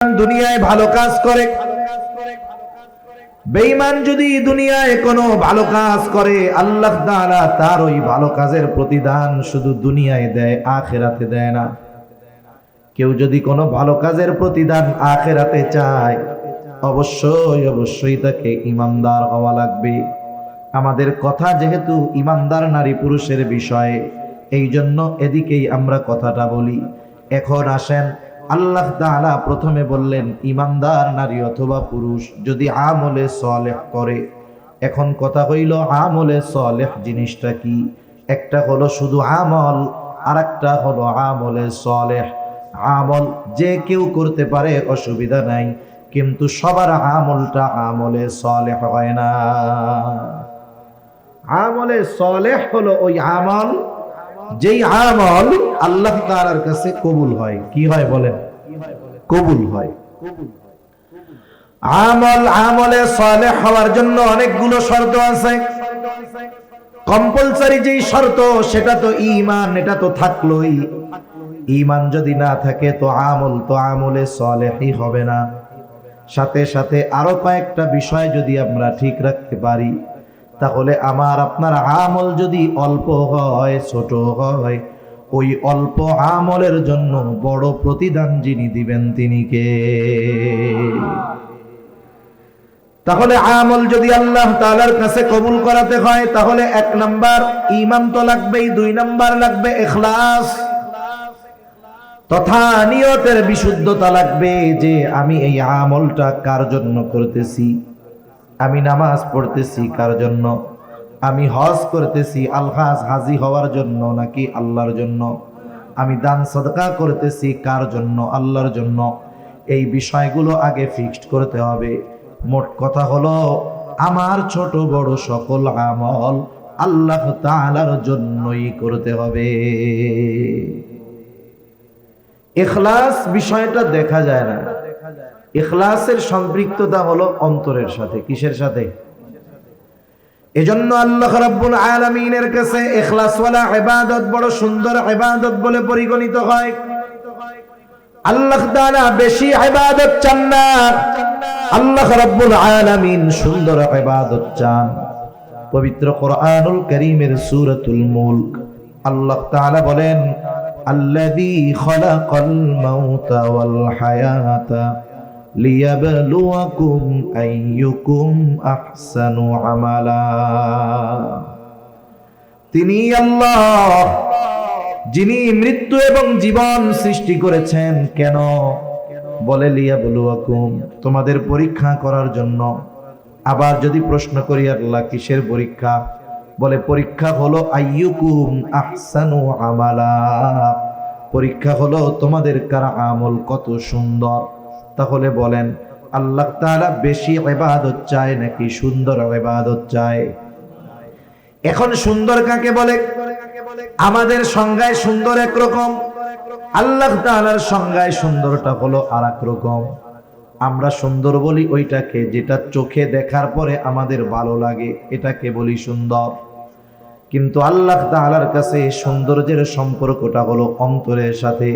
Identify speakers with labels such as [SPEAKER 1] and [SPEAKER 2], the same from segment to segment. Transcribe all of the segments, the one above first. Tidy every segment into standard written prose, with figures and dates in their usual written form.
[SPEAKER 1] দুনিয়ায় ভালো কাজ করে, বেঈমান যদি দুনিয়ায় কোনো ভালো কাজ করে আল্লাহ তাআলা তার ওই ভালো কাজের প্রতিদান শুধু দুনিয়ায় দেয়, আখিরাতে দেয় না। কেউ যদি কোনো ভালো কাজের প্রতিদান আখিরাতে চায় অবশ্যই তাকে ঈমানদার হওয়া লাগবে। আমাদের কথা যেহেতু ঈমানদার নারী পুরুষের বিষয়ে, এই জন্য এদিকেই আমরা কথাটা বলি। এখন আসেন, আল্লাহ তাআলা প্রথমে বললেন ঈমানদার নারী অথবা পুরুষ যদি আমলে সালেহ করে। এখন কথা হইল আমলে সালেহ জিনিসটা কি? একটা হলো শুধু আমল, আর একটা হলো আমলে সালেহ। আমল যে কেউ করতে পারে, অসুবিধা নাই, কিন্তু সবার আমলটা আমলে সালেহ হয় না। আমলে সালেহ হলো ওই আমল যেই আমল আল্লাহ তাআলার কাছে কবুল হয়। কি হয় বলেন? কবুল হয়। আমলে সালেহ হওয়ার জন্য অনেকগুলো শর্ত আছে। কম্পালসারি যেই শর্ত সেটা তো ঈমান, এটা তো থাকলোই। ঈমান যদি না থাকে তো আমলে সালেহই হবে না। সাথে সাথে আরো কয়েকটা বিষয় যদি আমরা ঠিক রাখতে পারি, তাহলে আমার আপনার আমল যদি অল্প হয়, ছোট হয়, ওই অল্প আমলের জন্য বড় প্রতিদান যিনি দিবেন তিনি কে? তাহলে আমল যদি আল্লাহ তাআলার কাছে কবুল করাতে হয় তাহলে 1 নাম্বার ঈমান তো লাগবেই, 2 নাম্বার লাগবে ইখলাস, তথা নিয়তের বিশুদ্ধতা লাগবে যে আমি এই আমলটা কার জন্য করতেছি। আমি নামাজ পড়তেছি কার জন্য? আমি হজ করতেছি হাজি হওয়ার জন্য নাকি আল্লাহর জন্য? আমি দান সদকা করতেছি কার জন্য? আল্লাহর জন্য। এই বিষয়গুলো আগে ফিক্সড করতে হবে। মোট কথা হলো আমার ছোট বড় সকল আমল আল্লাহ তাআলার জন্যই করতে হবে। ইখলাস বিষয়টা দেখা যায় না। ইখলাসের সম্পৃক্ততা হলো অন্তরের সাথে। কিসের সাথে? এজন্য আল্লাহ রাব্বুল আলামিনের কাছে ইখলাসওয়ালা ইবাদত বড় সুন্দর ইবাদত বলে পরিগণিত হয়। আল্লাহ তাআলা বেশি ইবাদত চান না, আল্লাহ রাব্বুল আলামিন সুন্দর ইবাদত চান। পবিত্র কোরআনুল কারীমের সূরাতুল মুলক আল্লাহ তাআলা বলেন, আল্লাযী খালাকাল মাউতা ওয়াল হায়াতা লিয়াবলুয়াকুম আইয়ুকুম আহসানু আমালা। তিনি আল্লাহ যিনি মৃত্যু এবং জীবন সৃষ্টি করেছেন। কেন? বলে লিয়াবলুয়াকুম, তোমাদের পরীক্ষা করার জন্য। আবার যদি প্রশ্ন করি আল্লাহ কিসের পরীক্ষা? বলে পরীক্ষা হলো আইয়ুকুম আহসানু আমালা, পরীক্ষা হলো তোমাদের কার আমল কত সুন্দর। তাহলে বলেন আল্লাহ তাআলা বেশি ইবাদত চায় নাকি সুন্দর ইবাদত চায়? এখন সুন্দর কাকে বলে? আমাদের সংজ্ঞায় সুন্দর একরকম, আল্লাহ তাআলার সংজ্ঞায় সুন্দরটা হলো আরেক রকম। আমরা সুন্দর বলি ওইটাকে যেটা চোখে দেখার পরে আমাদের ভালো লাগে, এটাকে বলি সুন্দর। কিন্তু আল্লাহ তাআলার কাছে সৌন্দর্যের সম্পর্কটা হলো অন্তরের সাথে।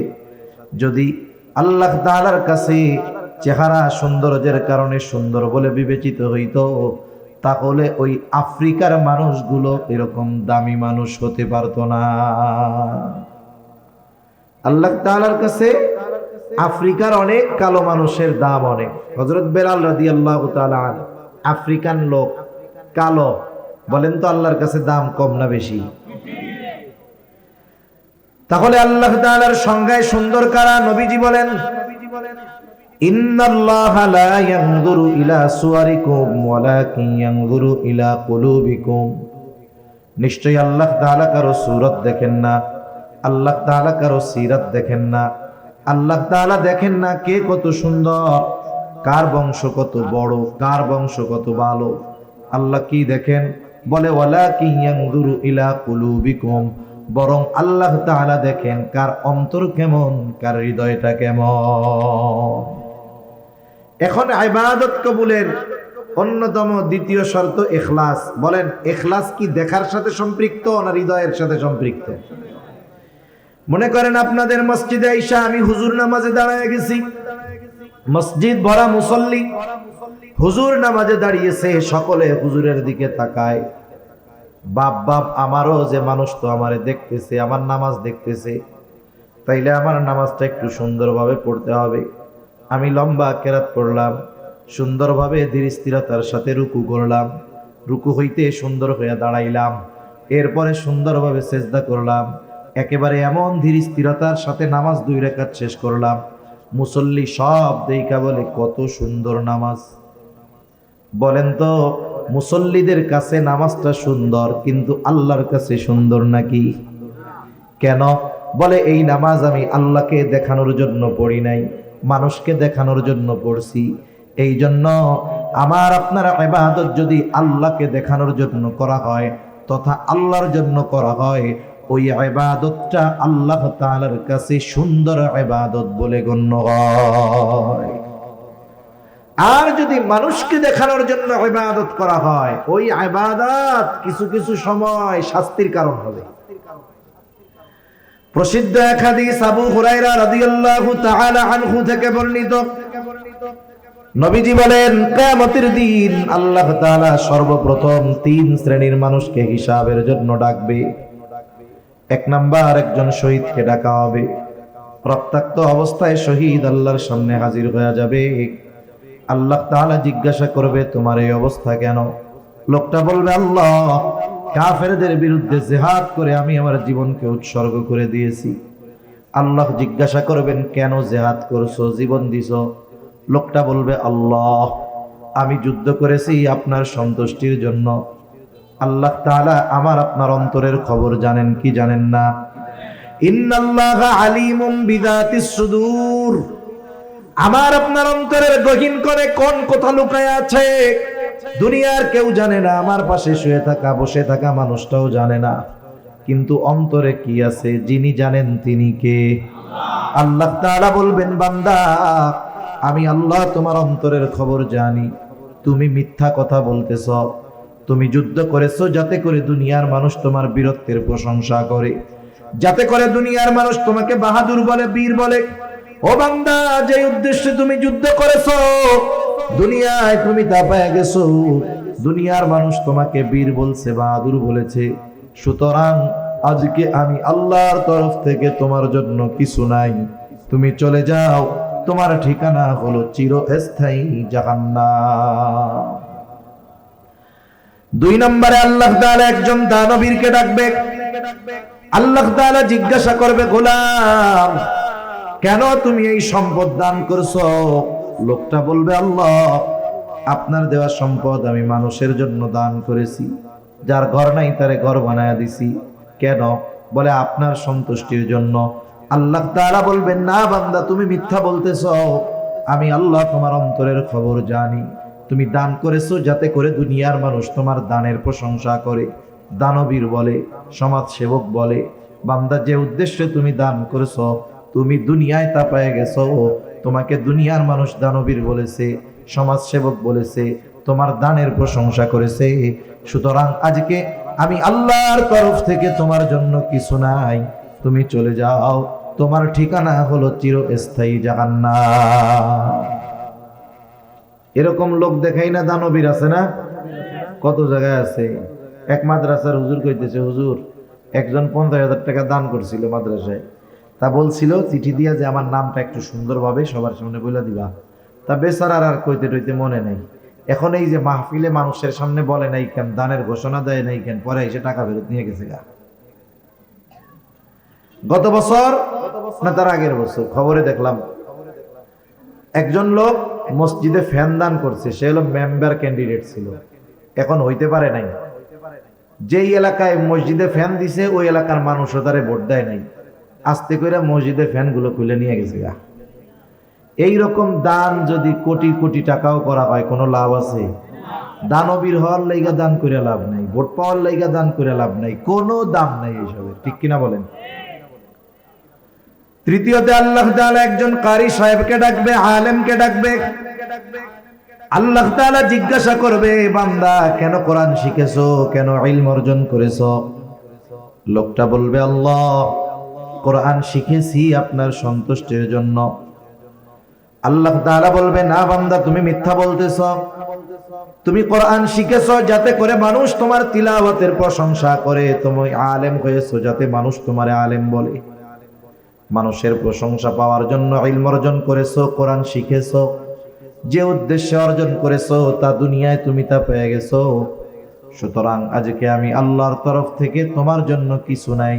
[SPEAKER 1] যদি আল্লাহ তাআলার কাছে চেহারা সৌন্দর্যের কারণে সুন্দর বলে বিবেচিত হইতো, তাহলে ওই আফ্রিকার মানুষগুলো এরকম দামি মানুষ হতে পারতো না। আল্লাহ তাআলার কাছে আফ্রিকার অনেক কালো মানুষের দাম অনেক। হযরত বেলাল রাদিয়াল্লাহু তাআলা আফ্রিকান লোক, কালো, বলেন তো আল্লাহর কাছে দাম কম না বেশি? তাহলে আল্লাহ তাআলার সংজ্ঞায় সুন্দর কারা? নবীজি বলেন, ইন্নাল্লাহা লা ইয়ানজুরু ইলা সুওয়ারিকুম ওয়ালাকিন ইয়ানজুরু ইলা কুলুবিকুম। নিশ্চয়ই আল্লাহ তাআলা কারো সূরত দেখেন না, আল্লাহ তাআলা কারো সিরাত দেখেন না। আল্লাহ তাআলা দেখেন না কে কত সুন্দর, কার বংশ কত বড়, কার বংশ কত ভালো। আল্লাহ কি দেখেন? বলে ওয়ালাকিন ইয়ানজুরু ইলা কুলুবিকুম, বরং আল্লাহ তাআলা দেখেন কার অন্তর কেমন, কার হৃদয়টা কেমন। এখন ইবাদত কবুলের অন্যতম দ্বিতীয় শর্ত ইখলাস। বলেন ইখলাস কি দেখার সাথে সম্পৃক্ত না হৃদয়ের সাথে সম্পৃক্ত? মনে করেন আপনাদের মসজিদে আইসা আমি হুজুর নামাজে দাঁড়ায় গেছি, মসজিদ ভরা মুসল্লি, হুজুর নামাজে দাঁড়িয়েছে, সকলে হুজুরের দিকে তাকায়। বাপ বাপ, আমারও যে মানুষ তো আমারে দেখতেছে, আমার নামাজ দেখতেছে, তাইলে আমার নামাজটা একটু সুন্দরভাবে পড়তে হবে। আমি লম্বা কেরাত পড়লাম, সুন্দরভাবে ধীর স্থিরতার সাথে রুকু করলাম, রুকু হইতে সুন্দর হয়ে দাঁড়াইলাম, এরপরে সুন্দরভাবে সেজদা করলাম, একেবারে এমন ধীর স্থিরতার সাথে নামাজ 2 রাকাত শেষ করলাম। মুসল্লি সব দেইখা বলে কত সুন্দর নামাজ। বলেন তো, মুসল্লিদের কাছে নামাজটা সুন্দর, কিন্তু আল্লাহর কাছে সুন্দর নাকি? কেন? বলে এই নামাজ আমি আল্লাহকে দেখানোর জন্য পড়ি নাই, মানুষকে দেখানোর জন্য পড়ছি। এই জন্য আমার আপনার ইবাদত যদি আল্লাহকে দেখানোর জন্য করা হয় তথা আল্লাহর জন্য করা হয়, ওই ইবাদতটা আল্লাহ তাআলার কাছে সুন্দর ইবাদত বলে গণ্য হয়। আর যদি মানুষকে দেখানোর জন্য ইবাদত করা হয়, ওই ইবাদত কিছু কিছু সময় শাস্তির কারণ হবে। প্রসিদ্ধ এক হাদিস আবু হুরায়রা রাদিয়াল্লাহু তাআলা আনহু থেকে বর্ণিত, নবীজি বলেন, কিয়ামতের দিন আল্লাহ তাআলা সর্বপ্রথম 3 শ্রেণীর মানুষকে হিসাবের জন্য ডাকবে। 1 নাম্বার, একজন শহীদকে ডাকা হবে। রক্তাক্ত অবস্থায় শহীদ আল্লাহর সামনে হাজির হয়ে যাবে। আল্লাহ তাআলা জিজ্ঞাসা করবে, তোমার এই অবস্থা কেন? লোকটা বলবে, আল্লাহ, কাফেরদের বিরুদ্ধে জিহাদ করে আমি আমার জীবনকে উৎসর্গ করে দিয়েছি। আল্লাহ জিজ্ঞাসা করবেন, কেন জিহাদ করছো, জীবন দিছো? লোকটা বলবে, আল্লাহ, আমি যুদ্ধ করেছি আপনার সন্তুষ্টির জন্য। আল্লাহ তাআলা আমার আপনার অন্তরের খবর জানেন কি জানেন না? ইন্নাল্লাহা আলিমুম বিযাতিস সুদূর, আমার আপনার অন্তরের গহীন করে কোন কথা লুকায় আছে দুনিয়ার কেউ জানে না, আমার পাশে শুয়ে থাকা বসে থাকা মানুষটাও জানে না, কিন্তু অন্তরে কি আছে যিনি জানেন তিনি কে? আল্লাহ তাআলা বলবেন, বান্দা, আমি আল্লাহ তোমার অন্তরের খবর জানি। তুমি মিথ্যা কথা বলতেছ, তুমি যুদ্ধ করেছো যাতে করে দুনিয়ার মানুষ তোমার বীরত্বের প্রশংসা করে, যাতে করে দুনিয়ার মানুষ তোমাকে বাহাদুর বলে, বীর বলে। ও বান্দা, যে উদ্দেশ্যে তুমি যুদ্ধ করেছো, দুনিয়ায় তুমি তা পেয়ে গেছো, দুনিয়ার মানুষ তোমাকে বীর বলছে, বাহাদুর বলেছে। সুতরাং আজকে আমি আল্লাহর তরফ থেকে তোমার জন্য কিছু নাই, তুমি চলে যাও, তোমার ঠিকানা হলো চিরস্থায়ী জাহান্নাম। 2 নম্বরে আল্লাহ তাআলা একজন দানবীরকে ডাকবে। আল্লাহ তাআলা জিজ্ঞাসা করবে, গোলাম, কেন তুমি এই সম্পদ দান করছো? লোকটা বলবে, আল্লাহ, আপনার দেওয়া সম্পদ আমি মানুষের জন্য দান করেছি, যার ঘর নাই তারে ঘর বানায়া দিছি। কেন? বলে আপনার সন্তুষ্টির জন্য। আল্লাহ তাআলা বলবেন, না বান্দা, তুমি মিথ্যা বলতেছ, আমি আল্লাহ তোমার অন্তরের খবর জানি। তুমি দান করেছো যাতে করে দুনিয়ার মানুষ তোমার দানের প্রশংসা করে, দানবীর বলে, সমাজ সেবক বলে। বান্দা, যে উদ্দেশ্যে তুমি দান করেছো, তুমি দুনিয়ায় তা পেয়ে গেছো, তোমাকে দুনিয়ার মানুষ দানবীর বলেছে, সমাজ সেবক বলেছে, তোমার দানের প্রশংসা করেছে। সুতরাং আজকে আমি আল্লাহর তরফ থেকে তোমার জন্য কিছু নাই, তুমি চলে যাও, তোমার ঠিকানা হলো চিরস্থায়ী জাহান্নাম। এরকম লোক দেখাই না, দানবীর আছে না, কত জায়গায় আছে। এক মাদ্রাসার হুজুর কইতেছে, হুজুর, একজন 50,000 টাকা দান করছিল মাদ্রাসায়, তা বলছিল চিঠি দিয়া যে আমার নামটা একটু সুন্দরভাবে সবার সামনে বলে দিবা। তা বেচারার আর কইতে টইতে মনে নেই। এখন এই যে মাহফিলে মানুষের সামনে বলে নাই কেন, দানের ঘোষণা দেয় নাই কেন, পরে এসে টাকা ফেরত নিয়ে গেছে গা। গত বছর না তার আগের বছর খবরে দেখলাম, একজন লোক মসজিদে ফ্যান দান করছে, সে হলো মেম্বার ক্যান্ডিডেট ছিল, এখন হইতে পারে নাই। যেই এলাকায় মসজিদে ফ্যান দিছে ওই এলাকার মানুষও তারে ভোট দেয় নাই, আস্তে করে মসজিদে ফ্যানগুলো খুলে নিয়ে গেছে গা। এইরকম দান যদি কোটি কোটি টাকাও করা হয়, কোনো লাভ আছে? দানবীর হওয়ার লাইগা দান করে লাভ নাই, ভোট পাওয়ার লাইগা দান করে লাভ নাই, কোনো দাম নাই এইসবের, ঠিক কিনা বলেন? তৃতীয়তে আল্লাহ তাআলা একজন কারি সাহেবকে ডাকবে, আলেমকে ডাকবে। আল্লাহ তাআলা জিজ্ঞাসা করবে, বান্দা, কেন কোরআন শিখেছো, কেন ইলম অর্জন করেছো? লোকটা বলবে, আল্লাহ, কোরআন শিখেছি আপনার সন্তুষ্টির জন্য। আল্লাহ তাআলা বলবে, না বান্দা, তুমি মিথ্যা বলতেছ। তুমি কোরআন শিখেছো যাতে করে মানুষ তোমার তিলাওয়াতের প্রশংসা করে, তুমি আলেম হয়েছো যাতে মানুষ তোমার আলেম বলে। মানুষের প্রশংসা পাওয়ার জন্য ইলম অর্জন করেছো, কোরআন শিখেছো, যে উদ্দেশ্যে অর্জন করেছো তা দুনিয়ায় তুমি তা পেয়ে গেছো। সুতরাং আজকে আমি আল্লাহর তরফ থেকে তোমার জন্য কিছু নাই,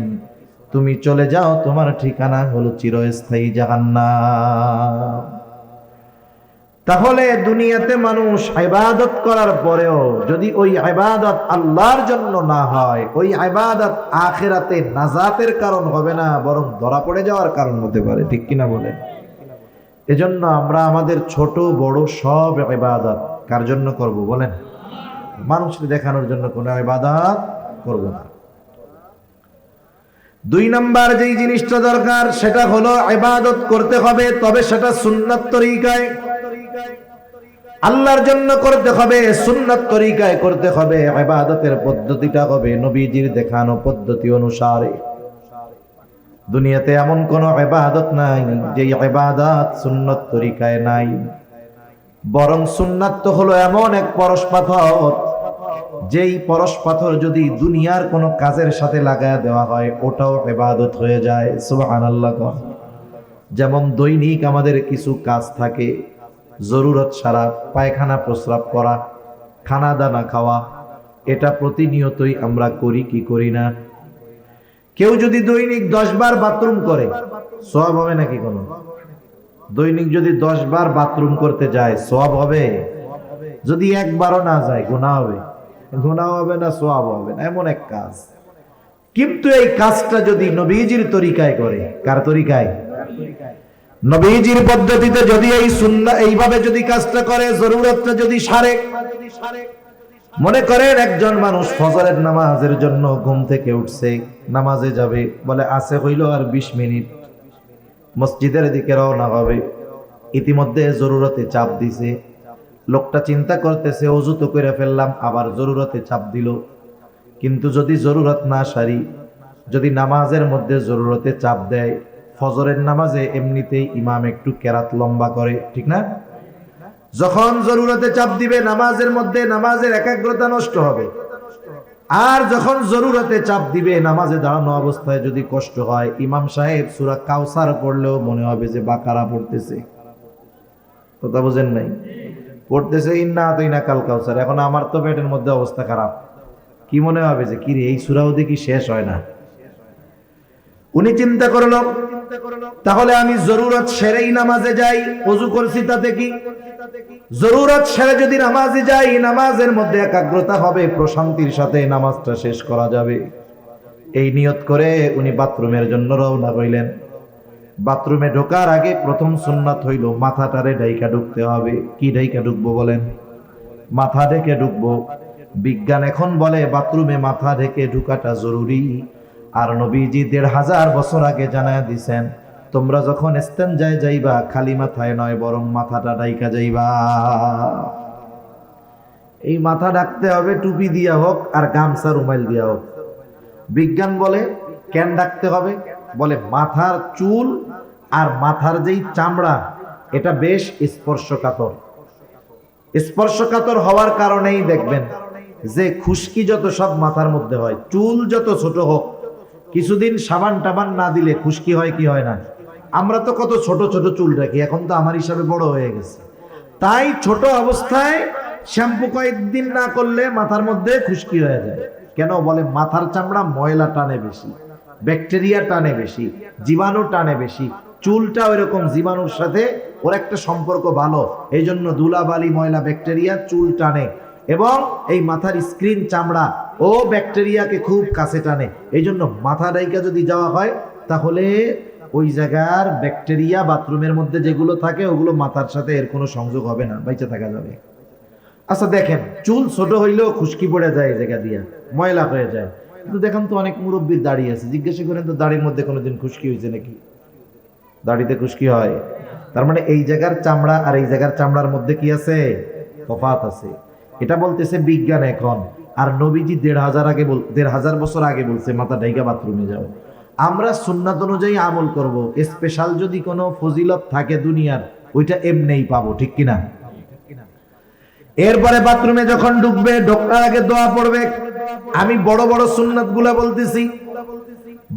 [SPEAKER 1] তুমি চলে যাও, তোমার ঠিকানা হলো চিরস্থায়ী জাহান্নাম। তাহলে দুনিয়াতে মানুষ ইবাদত করার পরেও যদি ওই ইবাদত আল্লাহর জন্য না হয়, ওই ইবাদত আখিরাতে নাজাতের কারণ হবে না, বরং ধরা পড়ে যাওয়ার কারণ হতে পারে। ঠিক কিনা বলেন? এজন্য আমরা আমাদের ছোট বড় সব ইবাদত কার জন্য করব বলেন? মানুষকে দেখানোর জন্য কোনো ইবাদত করব না। 2 নাম্বার যেই জিনিসটা দরকার সেটা হলো ইবাদত করতে হবে, তবে সেটা সুন্নাত তরিকায়, আল্লাহর জন্য করতে হবে, সুন্নাত তরিকায় করতে হবে। ইবাদতের পদ্ধতিটা হবে নবীজির দেখানো পদ্ধতি অনুসারে। দুনিয়াতে এমন কোন ইবাদত নাই যে ইবাদত সুন্নাত তরিকায় নাই, বরং সুন্নাত তো হলো এমন এক পরশ পাথর, যেই পরশ পাথর যদি দুনিয়ার কোনো কাজের সাথে লাগায় দেওয়া হয় ওটাও ইবাদত হয়ে যায়। সুবহানাল্লাহ। যেমন দৈনিক আমাদের কিছু কাজ থাকে, জরুরত ছাড়া পায়খানা প্রস্রাব করা, খানা দানা খাওয়া, এটা প্রতিনিয়তই আমরা করি কি করি না? কেউ যদি দৈনিক 10 বার বাথরুম করে সওয়াব হবে নাকি? কোনো দৈনিক যদি 10 বার বাথরুম করতে যায় সওয়াব হবে? যদি একবারও না যায় গুনাহ হবে। গুনাহ হবে না, সওয়াব হবে না, এমন এক কাজ। কিন্তু এই কাজটা যদি নবীজির তরিকায় করে, কার তরিকায়? নবীজির পদ্ধতিতে যদি এই সুন্নাহ এইভাবে যদি কাজটা করে, জরুরতটা যদি সারে। মনে করেন একজন মানুষ ফজরের নামাজের জন্য ঘুম থেকে উঠছে, নামাজে যাবে, বলে আছে হইল আর 20 মিনিট, মসজিদের দিকে রওনা হবে। ইতিমধ্যে জরুরতে চাপ দিছে, লোকটা চিন্তা করতেছে ওযু তো করে ফেললাম, আবার জরুরতে চাপ দিল। কিন্তু যদি জরুরত না সারি, যদি নামাজের মধ্যে জরুরতে চাপ দেয়, ফজরের নামাজে এমনিতেই ইমাম একটু কেরাত লম্বা করে, ঠিক না? যখন জরুরতে চাপ দিবে নামাজের মধ্যে, নামাজের একাগ্রতা নষ্ট হবে। আর যখন জরুরতে চাপ দিবে নামাজে দাঁড়ানো অবস্থায় যদি কষ্ট হয়, ইমাম সাহেব সূরা কাউসার পড়লেও মনে হবে যে বাকারা পড়তেছে। কথা বুঝেন নাই? পড়তেছে ইন্না আতাইনা কাল কাউসার। এখন আমার তো পেটের মধ্যে অবস্থা খারাপ, কি মনে হবে যে কি রে, এই সূরাও দেখি শেষ হয় না। উনি চিন্তা করলো তাহলে আমি জরুরত সেরেই নামাজে যাই, ওযু করছি তাতে কি? জরুরত সেরে যদি নামাজে যাই, নামাজের মধ্যে একাগ্রতা হবে, প্রশান্তির সাথে নামাজটা শেষ করা যাবে। এই নিয়ত করে উনি বাথরুমের জন্য রওনা হইলেন। বাথরুমে ঢোকার আগে প্রথম সুন্নাত হইল মাথাটারে ঢাইকা ঢুকতে হবে। কি ঢাইকা ঢুকবো বলেন? মাথা ঢেকে ঢুকবো। বিজ্ঞান এখন বলে বাথরুমে মাথা ঢেকে ঢুকাটা জরুরি। আর নবীজি 1500 বছর আগে জানায়া দিছেন, তোমরা যখন ইস্তেনজায় যাইবা খালি মাথায় নয়, বরং মাথাটা ঢাইকা যাইবা। এই মাথা ঢাকতে হবে টুপি দিয়া হোক আর গামছা রুমাইল দিয়া হোক। বিজ্ঞান বলে কেন ঢাকতে হবে? বলে মাথার চুল আর মাথার যেই চামড়া এটা বেশ স্পর্শকাতর। স্পর্শকাতর হওয়ার কারণেই দেখবেন যে খুশকি যত সব মাথার মধ্যে হয়, চুল যত ছোট হোক, কিছুদিন সাবান টাবান না দিলে খুশকি হয় কি হয় না? আমরা তো কত ছোট ছোট চুল রাখি, এখন তো আমার হিসাবে বড় হয়ে গেছে। তাই ছোট অবস্থায় শ্যাম্পু কয়েকদিন না করলে মাথার মধ্যে খুশকি হয়ে যায়। কেন? বলে মাথার চামড়া ময়লা টানে বেশি, ব্যাকটেরিয়া টানে বেশি, জীবাণু টানে বেশি। চুলটা ওইরকম জীবাণুর সাথে ওর একটা সম্পর্ক ভালো, এই জন্য ধুলাবালি ময়লা ব্যাকটেরিয়া চুল টানে। এবং এই মাথার স্ক্রিন চামড়া ও ব্যাকটেরিয়াকে খুব কাছে টানে। এই জন্য মাথা ডাইকা যদি যাওয়া হয় তাহলে ওই জায়গার ব্যাকটেরিয়া বাথরুমের মধ্যে যেগুলো থাকে ওগুলো মাথার সাথে এর কোনো সংযোগ হবে না, বাইচে থাকা যাবে। আচ্ছা দেখেন, চুল ছোট হইলেও খুশকি পড়ে যায়, এই জায়গা দিয়া ময়লা হয়ে যায়। কিন্তু দেখেন তো অনেক মুরব্বীর দাড়ি আছে, জিজ্ঞাসা করেন তো দাড়ির মধ্যে কোনোদিন খুশকি হয়েছে নাকি? দাড়িতে খুশকি হয়, তার মানে এই জায়গার চামড়া আর এই জায়গার চামড়ার মধ্যে কি আছে? তফাৎ আছে। এটা বলতেছে বিজ্ঞান এখন। আর নবীজি 1500 বছর আগে বলছে মাথা ঢাইকা বাথরুমে যাও। আমরা সুন্নাত অনুযায়ী আমল করব। স্পেশাল যদি কোনো ফজিলত থাকে দুনিয়ার, ওইটা এমনিই পাবো, ঠিক কিনা? এরপরে বাথরুমে যখন ঢুকবে, ঢোকার আগে দোয়া পড়বে। আমি বড় বড় সুন্নাত গুলা বলতেছি,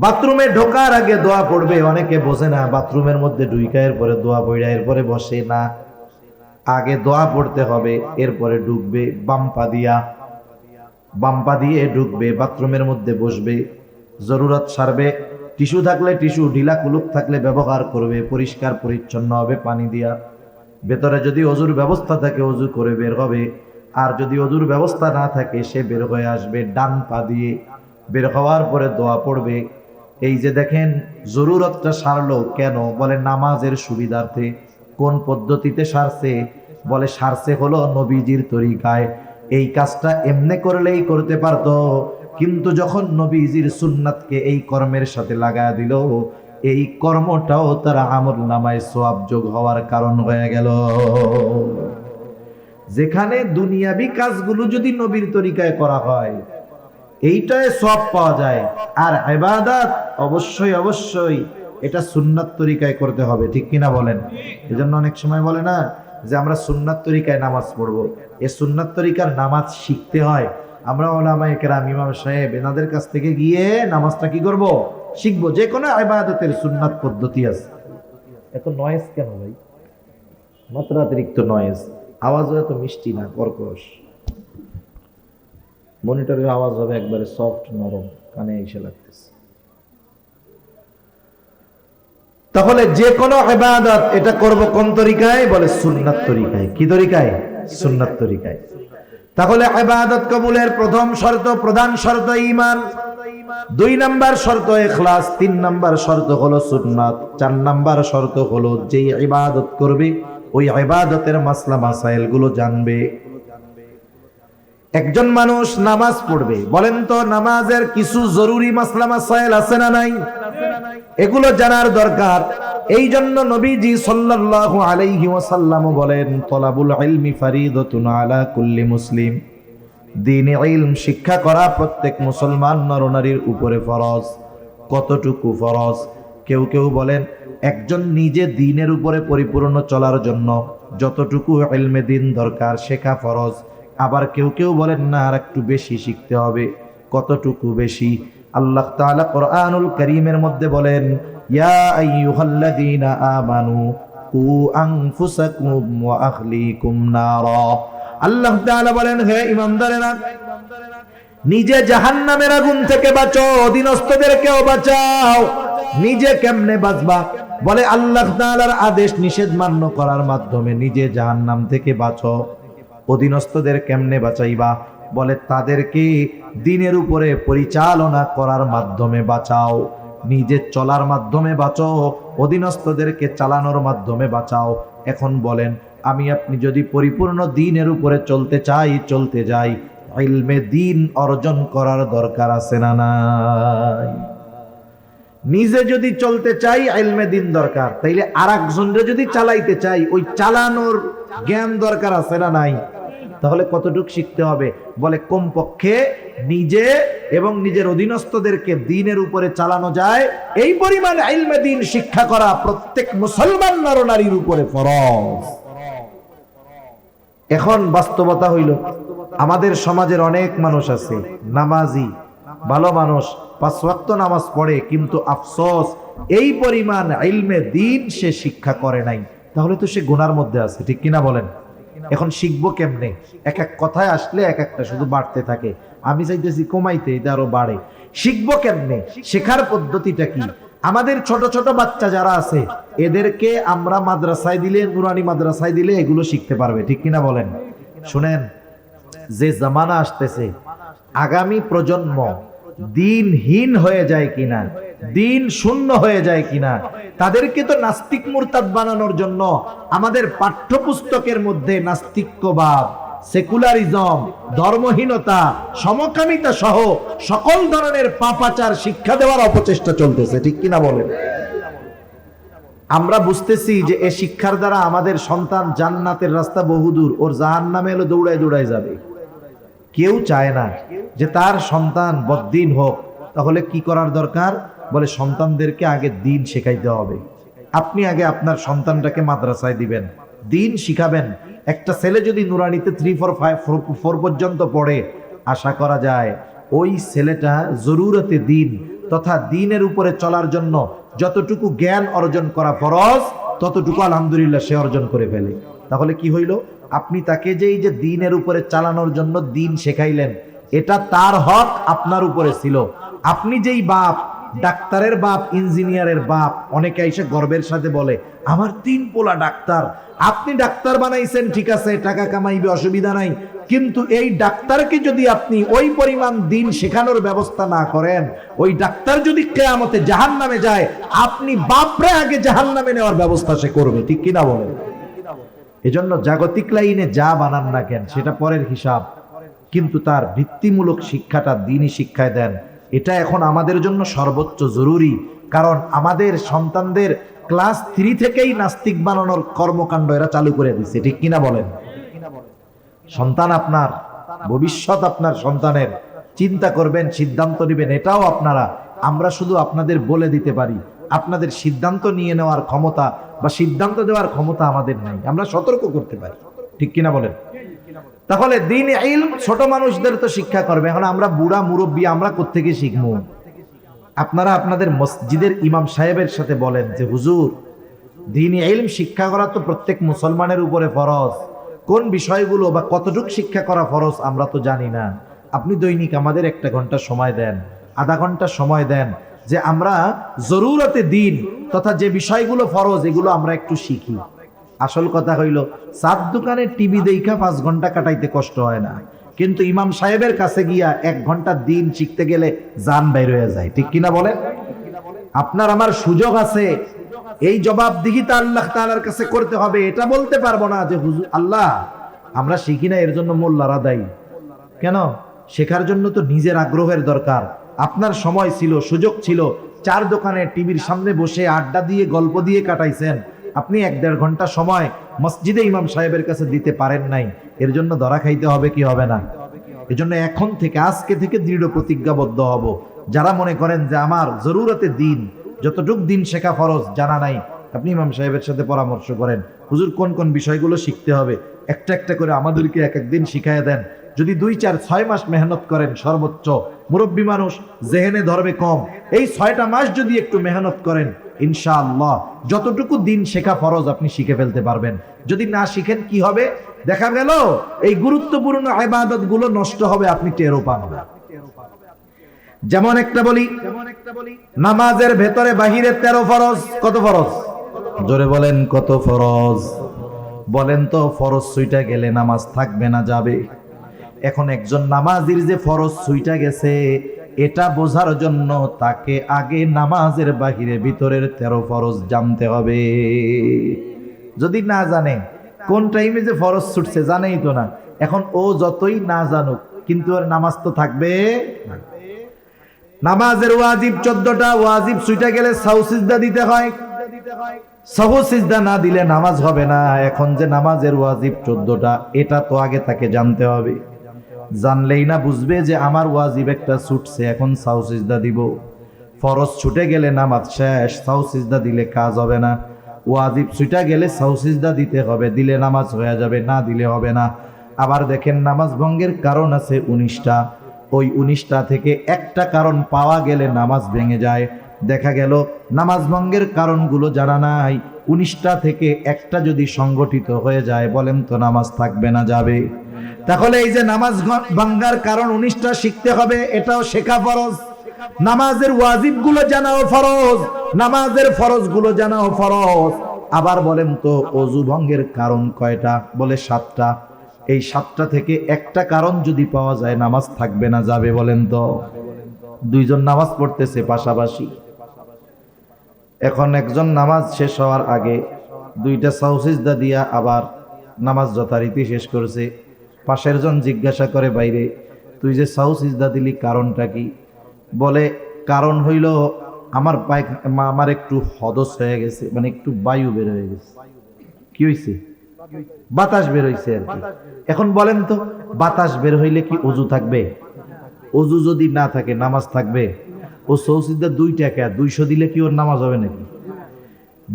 [SPEAKER 1] বাথরুমে ঢোকার আগে দোয়া পড়বে। অনেকে বোঝে না, বাথরুমের মধ্যে ঢুইকা এরপরে দোয়া পড়া এরপরে বসে না। আগে দোয়া পড়তে হবে, এরপরে ঢুকবে। বাম পা দিয়ে ঢুকবে, বাথরুমের মধ্যে বসবে, জরুরত সারবে। টিস্যু থাকলে টিস্যু, ঢিলা কুলুক থাকলে ব্যবহার করবে, পরিষ্কার পরিচ্ছন্ন হবে পানি দিয়া। ভেতরে যদি অজুর ব্যবস্থা থাকে অজু করে বের হবে, আর যদি অজুর ব্যবস্থা না থাকে সে বের হয়ে আসবে ডান পা দিয়ে। বের হওয়ার পরে দোয়া পড়বে। এই যে দেখেন জরুরতটা সারলো কেন? বলে নামাজের সুবিধার্থে। কোন পদ্ধতিতে সারছে? বলে সারছে হলো নবীজির তরিকায়। এই কাজটা এমনি করলেই করতে পারতো, কিন্তু যখন নবীজির সুন্নাতকে এই কর্মের সাথে লাগায় দিল, এই কর্মটাও তার আমল নামায় সওয়াব যোগ হওয়ার কারণ হয়ে গেল। যেখানে দুনিয়াবি কাজগুলো যদি নবীর তরিকায় করা হয়, এইটায় সওয়াব পাওয়া যায়। আর ইবাদত অবশ্যই অবশ্যই এটা সুন্নাত তরিকায় করতে হবে, ঠিক কিনা বলেন? এজন্য অনেক সময় বলে না যে আমরা সুন্নাত তরিকায় নামাজ পড়বো। এই সুন্নাত তরিকার নামাজ শিখতে হয়। আমরা ওলামায়ে কেরাম, ইমাম সাহেব, এনাদের কাছ থেকে গিয়ে নামাজটা কি করব? শিখবো। যে কোনো ইবাদতের সুন্নাত পদ্ধতি আছে। এত নয়েজ কেন ভাই? মাত্রাতিরিক্ত নয়েজ। আওয়াজও এত মিষ্টি না, কর্কশ। মনিটরের আওয়াজ হবে একবারে সফট, নরম, কানে এসে লাগতেছে। তাহলে যে কোনো ইবাদত এটা করব কোন তরিকায়? বলে সুন্নাত তরিকায়। কি তরিকায়? সুন্নাত তরিকায়। তাহলে ইবাদত কবুলের প্রথম শর্ত, প্রধান শর্ত ঈমান, 2 নাম্বার শর্ত ইখলাস, 3 নাম্বার শর্ত হলো সুন্নাত, 4 নাম্বার শর্ত হলো যে ইবাদত করবে ওই ইবাদতের মাসলা মাসাইল গুলো জানবে। একজন মানুষ নামাজ পড়বে, বলেন তো নামাজের কিছু জরুরি মাসলা মাসাইল আছে না নাই? এগুলো জানার দরকার। এই জন্য নবীজি সাল্লাল্লাহু আলাইহি ওয়াসাল্লাম বলেন, তলাবুল ইলমি ফারিদাতুন আলা কুল্লি মুসলিম। দ্বীনি ইলম শিক্ষা করা প্রত্যেক মুসলমান নরনারীর উপরে ফরজ। কতটুকু ফরজ? কেউ কেউ বলেন একজন নিজে দ্বীনের উপরে পরিপূর্ণ চলার জন্য যতটুকু ইলমে দ্বীন দরকার শেখা ফরজ। আবার কেউ কেউ বলেন না, আর একটু বেশি শিখতে হবে। কতটুকু বেশি? আল্লাহ তাআলা কোরআনুল কারীমের মধ্যে বলেন, ইয়া আইয়ুহাল্লাযীনা আমানু কু আনফুসাকুম ওয়া আহলিকুম নারা। আল্লাহ তাআলা বলেন, হে ঈমানদারেরা, নিজে জাহান্নামের আগুন থেকে বাঁচো, অধীনস্থদেরকেও বাঁচাও। নিজে কেমনে বাঁচবা? বলে আল্লাহ তাআলার আদেশ নিষেধ মান্য করার মাধ্যমে নিজে জাহান্নাম থেকে বাঁচো। অধীনস্থদের কেমনে বাঁচাইবা? বলে তাদেরকে দ্বীনের উপরে পরিচালনা করার মাধ্যমে বাঁচাও। নিজে চলার মাধ্যমে বাঁচো, অধীনস্থদেরকে চালানোর মাধ্যমে বাঁচাও। এখন বলেন, আমি আপনি যদি পরিপূর্ণ দ্বীনের উপরে চলতে যাই, ইলমে দ্বীন অর্জন করার দরকার আছে না নাই? নিজে যদি চলতে চাই ইলমে দ্বীন দরকার, তাইলে আরেকজনরে যদি চালাইতে চাই ওই চালানোর জ্ঞান দরকার আছে না নাই? তাহলে কতটুকু শিখতে হবে? বলে কমপক্ষে নিজে এবং নিজের অধীনস্থদেরকে দ্বীনের উপরে চালানো যায় এই পরিমাণ ইলমে দ্বীন শিক্ষা করা প্রত্যেক মুসলমান নরনারীর উপরে ফরজ। এখন বাস্তবতা হইল, আমাদের সমাজের অনেক মানুষ আছে নামাজি, ভালো মানুষ, 5 ওয়াক্ত নামাজ পড়ে, কিন্তু আফসোস এই পরিমাণ ইলমে দ্বীন সে শিক্ষা করে নাই। তাহলে তো সে গুনার মধ্যে আছে, ঠিক কিনা বলেন? এখন শিখবো কেমনে? এক এক কথায় আসলে এক একটা শুধু বাড়তে থাকে। আমি চাইতেছি কমাইতে, এটা আরো বাড়ে। শিখবো কেমনে? শেখার পদ্ধতিটা কি? আমাদের ছোট ছোট বাচ্চা যারা আছে এদেরকে আমরা মাদ্রাসায় দিলে, নুরানি মাদ্রাসায় দিলে এগুলো শিখতে পারবে, ঠিক কিনা বলেন? শুনেন, যে জামানা আসতেছে, আগামী প্রজন্ম দ্বীনহীন হয়ে যায় কিনা, দ্বীন শূন্য হয়ে যায় কিনা, তাদেরকে তো নাস্তিক মুরতাদ বানানোর জন্য আমাদের পাঠ্যপুস্তকের মধ্যে নাস্তিক্যবাদ, সেকুলারিজম, ধর্মহীনতা, সমকামিতা সহ সকল ধরনের পাপাচার শিক্ষা দেওয়ার অপচেষ্টা চলতেছে, ঠিক কিনা বলেন? আমরা বুঝতেছি যে এই শিক্ষার দ্বারা আমাদের সন্তান জান্নাতের রাস্তা বহুদূর, ওর জাহান্নামে এলো দৌড়ায় দৌড়ায় যাবে। কেউ চায় না যে তার সন্তান বদ্দিন হোক। তাহলে কি করার দরকার? বলে সন্তানদেরকে আগে দ্বীন শেখাইতে হবে। আপনি আগে আপনার সন্তানটাকে মাদ্রাসায় দিবেন, দিন শিখাবেন। একটা ছেলে যদি নুরানিতে 3, 4, 5, 4 পর্যন্ত পড়ে, আশা করা যায় ওই ছেলেটা জরুরতে দিন তথা দিনের উপরে চলার জন্য যতটুকু জ্ঞান অর্জন করা ফরজ ততটুকু আলহামদুলিল্লাহ সে অর্জন করে ফেলে। তাহলে কি হইল? আপনি তাকে যে দিনের উপরে চালানোর জন্য দিন শেখাইলেন, এটা তার হক আপনার উপরে ছিল। আপনি যেই বাপ, ডাক্তারের বাপ, ইঞ্জিনিয়ারের বাপ, অনেকে এসে গর্বের সাথে বলে আমার 3 পোলা ডাক্তার। আপনি ডাক্তার বানাইছেন, ঠিক আছে, টাকা কামাইবে, অসুবিধা নাই, কিন্তু এই ডাক্তারকে যদি আপনি ওই পরিমাণ দিন শেখানোর ব্যবস্থা না করেন, ওই ডাক্তার যদি কিয়ামতে জাহান্নামে যায়, আপনি বাপরে আগে জাহান্নামে নেওয়ার ব্যবস্থা সে করবে, ঠিক কিনা বলেন? এজন্য জাগতিক লাইনে যা বানান না কেন সেটা পরের হিসাব, কিন্তু তার ভিত্তিমূলক শিক্ষাটা দ্বীনি শিক্ষায় দেন। এটা এখন আমাদের জন্য সর্বোচ্চ জরুরি, কারণ আমাদের সন্তানদের ক্লাস 3 থেকেই নাস্তিক বানানোর কর্মকাণ্ড এরা চালু করে দিচ্ছে, ঠিক কিনা বলেন? সন্তান আপনার, ভবিষ্যৎ আপনার সন্তানের, চিন্তা করবেন, সিদ্ধান্ত নেবেন, এটাও আপনারা। আমরা শুধু আপনাদের বলে দিতে পারি, আপনাদের সিদ্ধান্ত নিয়ে নেওয়ার ক্ষমতা বা সিদ্ধান্ত দেওয়ার ক্ষমতা আমাদের নাই। আমরা সতর্ক করতে পারি, ঠিক কিনা বলেন? তাহলে দ্বীন ইলম ছোট মানুষদের তো শিক্ষা করবে। এখন আমরা বুড়া মুরব্বী, আমরা কোত্থেকে শিখবো? আপনারা আপনাদের মসজিদের ইমাম সাহেবের সাথে বলেন যে হুজুর, দ্বীন ইলম শিক্ষা করা তো প্রত্যেক মুসলমানের উপরে ফরজ। কোন বিষয়গুলো বা কতটুকু শিক্ষা করা ফরজ আমরা তো জানি না। আপনি দৈনিক আমাদের 1 ঘন্টা সময় দেন, আধা ঘন্টা সময় দেন, যে আমরা জরুরতে দিন তথা যে বিষয়গুলো ফরজ এগুলো আমরা একটু শিখি। আসল কথা হইল, চার দোকানে টিভি দেখা 5 ঘন্টা কাটাইতে কষ্ট হয় না, কিন্তু ইমাম সাহেবের কাছে গিয়া 1 ঘন্টা দিন শিখতে গেলে জান বাইর হয়ে যায়, ঠিক কিনা বলেন? আপনার আমার সুযোগ আছে, এই জবাবদিহিতা আল্লাহ তাআলার কাছে করতে হবে। এটা বলতে পারবো না যে হুজুর আল্লাহ আমরা শিখি না এর জন্য মোল্লারা দায়ী। কেন? শেখার জন্য তো নিজের আগ্রহের দরকার। আপনার সময় ছিল, সুযোগ ছিল, 4 দোকানে টিভির সামনে বসে আড্ডা দিয়ে গল্প দিয়ে কাটাইছেন, আপনি 1-1.5 ঘন্টা সময় মসজিদে ইমাম সাহেবের কাছে দিতে পারেন নাই, এর জন্য ধরা খাইতে হবে কি হবে না? এজন্য এখন থেকে, আজকে থেকে দৃঢ় প্রতিজ্ঞাবদ্ধ হব। যারা মনে করেন যে আমার জরুরতে দিন, যতটুক দিন শেখা ফরজ জানা নাই, আপনি ইমাম সাহেবের সাথে পরামর্শ করেন, হুজুর কোন কোন বিষয়গুলো শিখতে হবে, একটা একটা করে আমাদেরকে এক একদিন শিখাইয়া দেন। যদি 2, 4, 6 মাস মেহনত করেন, সর্বোচ্চ মুরব্বী মানুষ জেহেনে ধরবে কম, এই 6টা মাস যদি একটু মেহনত করেন, ইনশাআল্লাহ যতটুকু দিন শেখা ফরজ আপনি শিখে ফেলতে পারবেন। যদি না শিখেন কি হবে? দেখা গেল এই গুরুত্বপূর্ণ ইবাদত গুলো নষ্ট হবে, আপনি টেরও পান না। যেমন একটা বলি, নামাজের ভেতরে বাহিরে 13 ফরজ। কত ফরজ? জোরে বলেন, কত ফরজ? বলেন তো, ফরজ ছুইটা গেলে নামাজ থাকবে না যাবে? এখন একজন নামাজির যে ফরজ ছুইটা গেছে, এটা বোঝার জন্য তাকে আগে নামাজের বাহিরে ভিতরের 13 ফরজ জানতে হবে। যদি না জানে কোন টাইমে যে ফরজ ছুটছে, জানেই তো না, এখন ও যতই না জানুক, কিন্তু ওর নামাজ তো থাকবে না। নামাজের ওয়াজিব 14টা, ওয়াজিব ছুটে গেলে সাহু সিজদা দিতে হয়। সাহু সিজদা না দিলে নামাজ হবে না। এখন যে নামাজের ওয়াজিব 14টা, এটা তো আগে তাকে জানতে হবে। জানলেই না বুঝবে যে আমার ওয়াজিব একটা ছুটছে, এখন সাহু সিজদা দিব। ফরজ ছুটে গেলে নামাজ শেষ, সাহু সিজদা দিলে কাজ হবে না। ওয়াজিব ছুটে গেলে সাহু সিজদা দিতে হবে, দিলে নামাজ হয়ে যাবে, না দিলে হবে না। আবার দেখেন, নামাজ ভঙ্গের কারণ আছে 19টা, ওই 19টা থেকে একটা কারণ পাওয়া গেলে নামাজ ভেঙে যায়। দেখা গেল নামাজ ভঙ্গের কারণগুলো জানা নাই, 19টা থেকে একটা যদি সংগঠিত হয়ে যায়, বলেন তো নামাজ থাকবে না যাবে? তাহলে এই যে নামাজ ভাঙ্গার কারণ 19টা শিখতে হবে, এটাও শেখা ফরজ। নামাজের ওয়াজিব গুলো জানাও ফরজ, নামাজের ফরজ গুলো জানাও ফরজ। আবার বলেন তো ওযু ভঙ্গের কারণ কয়টা? বলে 7টা। এই 7টা থেকে একটা কারণ যদি পাওয়া যায়, নামাজ থাকবে না যাবে? বলেন তো। 2 জন নামাজ পড়তেছে পাশাপাশি, এখন একজন নামাজ শেষ হওয়ার আগে 2টা সাহু সিজদা দিয়া আবার নামাজ যথারীতি শেষ করেছে। পাশের জন জিজ্ঞাসা করে, বাইরে তুই যে সাহু সিজদা দিলি কারণটা কি? বলে কারণ হইল আমার একটু হদস হয়ে গেছে, মানে একটু বায়ু বের হয়ে গেছে। কি হইছে? বাতাস বের হইছে আর কি। এখন বলেন তো, বাতাস বের হইলে কি ওযু থাকবে? ওযু যদি না থাকে, নামাজ থাকবে? ও সাহু সিজদা 2 টাকা 200 দিলে কি ওর নামাজ হবে নাকি?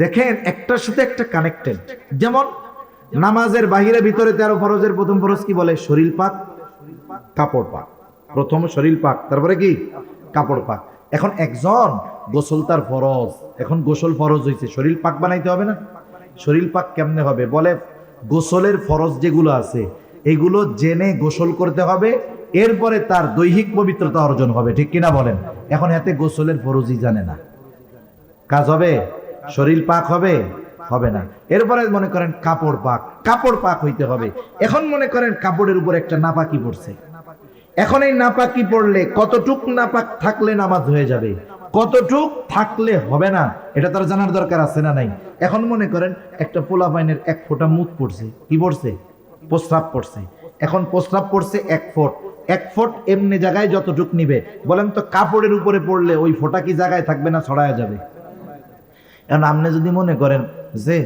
[SPEAKER 1] দেখেন একটার সাথে একটা কানেক্টেড। যেমন নামাজের বাহিরে ভিতরে 13 ফরজের প্রথম ফরজ কি বলে? শরীর পাক, কাপড় পাক। প্রথম শরীর পাক, তারপরে কি? কাপড় পাক। এখন একজন গোসল তার ফরজ, এখন গোসল ফরজ হয়েছে, শরীর পাক বানাইতে হবে না? শরীর পাক কেমনে হবে? বলে গোসলের ফরজ যেগুলো আছে এগুলো জেনে গোসল করতে হবে, এরপরে তার দৈহিক পবিত্রতা অর্জন হবে, ঠিক কিনা বলেন? এখন এতে গোসলের ফরজই জানে না, কাজ হবে? শরীর পাক হবে? হবে না। এরপরে মনে করেন কাপড় পাক, কাপড় পাক হইতে হবে। এখন মনে করেন কাপড়ের উপর একটা নাপাকি পড়ছে, এখন এই নাপাকি পড়লে কতটুক নাপাক থাকলে নামাজ হয়ে যাবে, কতটুক থাকলে হবে না, এটা তার জানার দরকার আছে না নাই? এখন মনে করেন একটা পোলা পাইনের 1 ফোঁটা মুত পড়ছে, কি পড়ছে? প্রস্রাব পড়ছে। এখন প্রস্রাব পড়ছে 1 ফুট, 1 ফুট এমনি জায়গায় যতটুক নিবে, বলেন তো কাপড়ের উপরে পড়লে ওই ফোঁটা কি জায়গায় থাকবে না ছড়ায়া যাবে? এখন আপনি যদি মনে করেন যে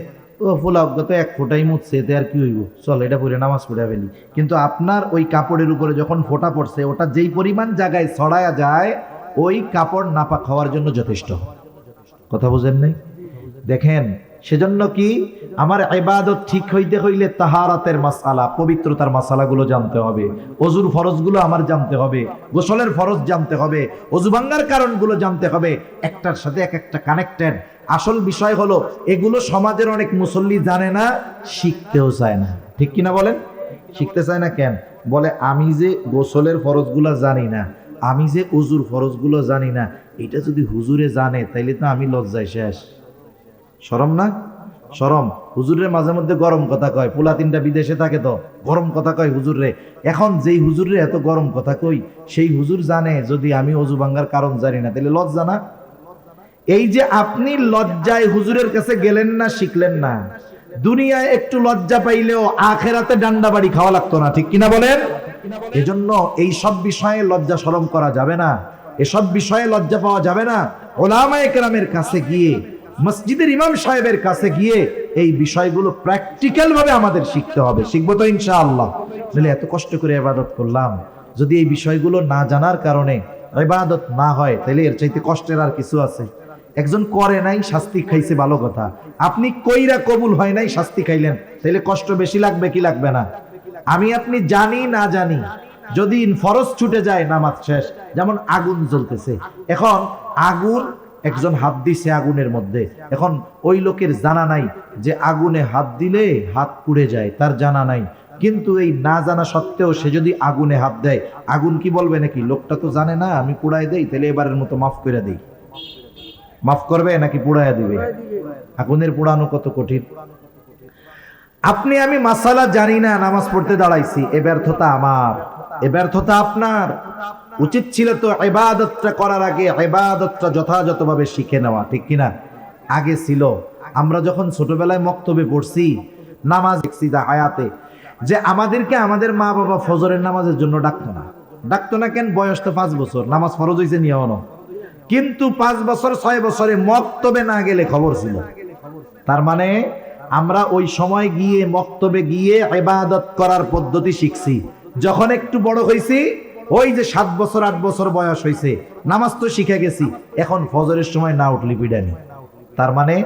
[SPEAKER 1] ও ফুলাগ্য তো 1 ফোঁটাই মুছছে, এতে আর কি হইব, চল এটা পরে নামাজ পড়ে ফেলি, কিন্তু আপনার ওই কাপড়ের উপরে যখন ফোঁটা পড়ছে ওটা যেই পরিমাণ জায়গায় ছড়ায়া যায় ওই কাপড় নাপাক হওয়ার জন্য যথেষ্ট। কথা বুঝেন নাই? দেখেন, সেজন্য কি আমার ইবাদত ঠিক হইতে হইলে তাহারাতের মাসআলা, পবিত্রতার মাসআলাগুলো জানতে হবে, ওযুর ফরজগুলো আমার জানতে হবে, গোসলের ফরজ জানতে হবে, ওযু ভাঙার কারণগুলো জানতে হবে, একটার সাথে এক একটা কানেক্টেড। আসল বিষয় হলো এগুলো সমাজের অনেক মুসল্লি জানে না, শিখতেও চায় না, ঠিক কিনা বলেন? শিখতে চায় না কেন? বলে আমি যে গোসলের ফরজগুলো জানি না, আমি যে ওযুর ফরজগুলো জানি না, এটা যদি হুজুরে জানে তাইলে তো আমি লজ্জায় শেষ। শরম না? শরম। হুজুরের মাঝে মধ্যে গরম কথা কয়, পোলা 3টা বিদেশে থাকে তো গরম কথা কয় হুজুরে। এখন যেই হুজুরে এত গরম কথা কই, সেই হুজুর জানে যদি আমি ওযু ভাঙার কারণ জানি না, তাহলে লজ্জা না? এই যে আপনি লজ্জায় হুজুরের কাছে গেলেন না, শিখলেন না, দুনিয়ায় একটু লজ্জা পাইলেও আখেরাতে ডান্ডা বাড়ি খাওয়া লাগতো না, ঠিক কিনা বলেন? এজন্য এই সব বিষয়ে লজ্জা শরম করা যাবে না, এসব বিষয়ে লজ্জা পাওয়া যাবে না। উলামায়ে কেরামের কাছে গিয়ে, মসজিদের ইমাম সাহেবের কাছে গিয়ে এই বিষয়গুলো প্র্যাকটিক্যাল ভাবে আমাদের শিখতে হবে। শিখবো তো ইনশাআল্লাহ। তাহলে এত কষ্ট করে ইবাদত করলাম, যদি এই বিষয়গুলো না জানার কারণে ইবাদত না হয়, তাহলে এর চাইতে কষ্টের আর কিছু আছে? একজন করে নাই, শাস্তি খাইছে, ভালো কথা। আপনি কইরা কবুল হয় নাই, শাস্তি খাইলেন, তাহলে কষ্ট বেশি লাগবে কি লাগবে না? আমি আপনি জানি না জানি, যদি ফরজ ছুটে যায় নামাজ শেষ। যেমন আগুন জ্বলতেছে, এখন আগুন, একজন হাত দিছে আগুনের মধ্যে, এখন ওই লোকের জানা নাই যে আগুনে হাত দিলে হাত পুড়ে যায়, তার জানা নাই, কিন্তু এই না জানা সত্ত্বেও সে যদি আগুনে হাত দেয়, আগুন কি বলবে নাকি লোকটা তো জানে না, আমি পুড়াই দেই, তাহলে এবারের মতো মাফ করে দেই? মাফ করবে নাকি পুড়াইয়া দিবে? আগুনের পোড়ানো কত কঠিন। আপনি আমি মাসালা জানি না, নামাজ পড়তে দাঁড়াইছি, এ ব্যর্থতা আমার, এ ব্যর্থতা আপনার। উচিত ছিল তো ইবাদতটা করার আগে ইবাদতটা যথাযথভাবে শিখে নেওয়া, ঠিক কিনা? আগে ছিল, আমরা যখন ছোটবেলায় মক্তবে পড়ছি, নামাজ দেখছি হায়াতে, যে আমাদেরকে আমাদের মা বাবা ফজরের নামাজের জন্য ডাকতো না। ডাকতো না কেন? বয়স তো 5 বছর, নামাজ ফরজ হয়েছে নিয়মও, কিন্তু 5 বছর 6 বছরে মক্তবে না গেলে খবর ছিল। তার মানে আমরা ওই সময় গিয়ে মক্তবে গিয়ে ইবাদত করার পদ্ধতি শিখছি। যখন একটু বড় হয়েছি, ওই যে 7 বছর 8 বছর বয়স হয়েছে, নামাজ তো শিখে গেছি, এখন ফজরের সময় না উঠলি পিটানি। তার মানে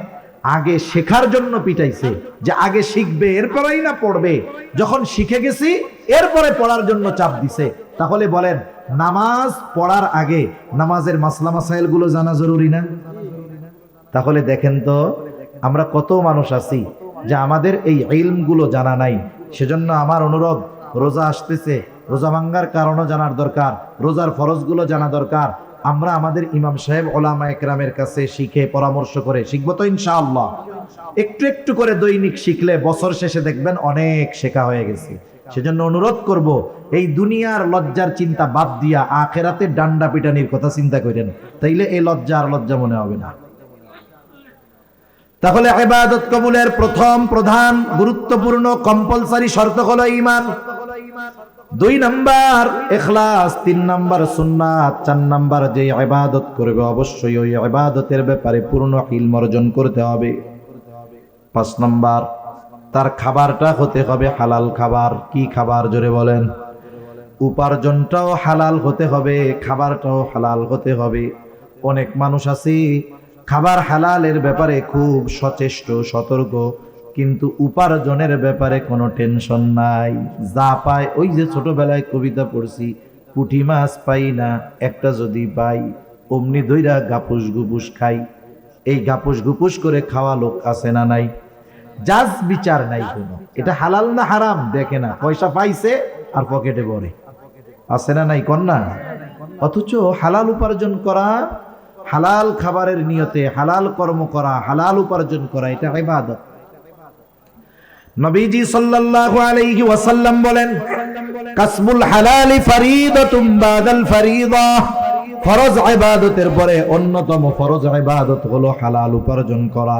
[SPEAKER 1] আগে শেখার জন্য পিটাইছে, যে আগে শিখবে এরপরেই না পড়বে। যখন শিখে গেছি এরপরে পড়ার জন্য চাপ দিছে। তাহলে বলেন, নামাজ পড়ার আগে নামাজের মাসলা মাসাইল গুলো জানা জরুরি না? তাহলে দেখেন তো আমরা কত মানুষ আছি যে আমাদের এই ইলমগুলো জানা নাই। সেজন্য আমার অনুরোধ, রোজা আসতেছে, রোজা ভাঙ্গার কারণও জানার দরকার, রোজার ফরজগুলো জানা দরকার। আমরা আমাদের ইমাম সাহেব উলামায়ে কেরামের কাছে শিখে পরামর্শ করে শিখবো তো ইনশাআল্লাহ। একটু একটু করে দৈনিক শিখলে বছর শেষে দেখবেন অনেক শেখা হয়ে গেছে। সেজন্য অনুরোধ করব, এই দুনিয়ার লজ্জার চিন্তা বাদ দিয়া আখেরাতে ডান্ডা পিটানির কথা চিন্তা করেন, তাইলে এই লজ্জা আর লজ্জা মনে হবে না। তাহলে ইবাদত কবুলের প্রথম প্রধান গুরুত্বপূর্ণ কম্পালসারি শর্ত হলো ঈমান, 2 নাম্বার ইখলাস, 3 নাম্বার সুন্নাত, 4 নাম্বার যে ইবাদত করবে অবশ্যই ওই ইবাদতের ব্যাপারে পূর্ণ ইলম অর্জন করতে হবে। 5 নাম্বার তার খাবারটা হতে হবে হালাল খাবার। কি খাবার? জোরে বলেন। উপার্জনটাও হালাল হতে হবে, খাবারটাও হালাল হতে হবে। অনেক মানুষ আছে খাবার হালালের ব্যাপারে খুব সচেষ্ট সতর্ক, কিন্তু উপার্জনের ব্যাপারে কোনো টেনশন নাই। যা পায়, ওই যে ছোটবেলায় কবিতা পড়ছি, পুঁটি মাছ পাই না, একটা যদি পাই অমনি দইরা গাপুস গুপুস খাই। এই গাপুস গুপুস করে খাওয়া লোক আছে না নাই? জাজ বিচার নাই কোনো, এটা হালাল না হারাম দেখে না, পয়সা পাইছে আর পকেটে ভরে, আছে না নাই কন্যা? অথচ হালাল উপার্জন করা, হালাল খাবারের নিয়তে হালাল কর্ম করা, হালাল উপার্জন করা, এটা ইবাদত। নবীজি সাল্লাল্লাহু আলাইহি ওয়াসাল্লাম বলেন, কাসবুল হালালি ফরিদাতুম বাদাল ফরিদা, ফরজ ইবাদতের পরে অন্যতম ফরজ ইবাদত হলো হালাল উপার্জন করা।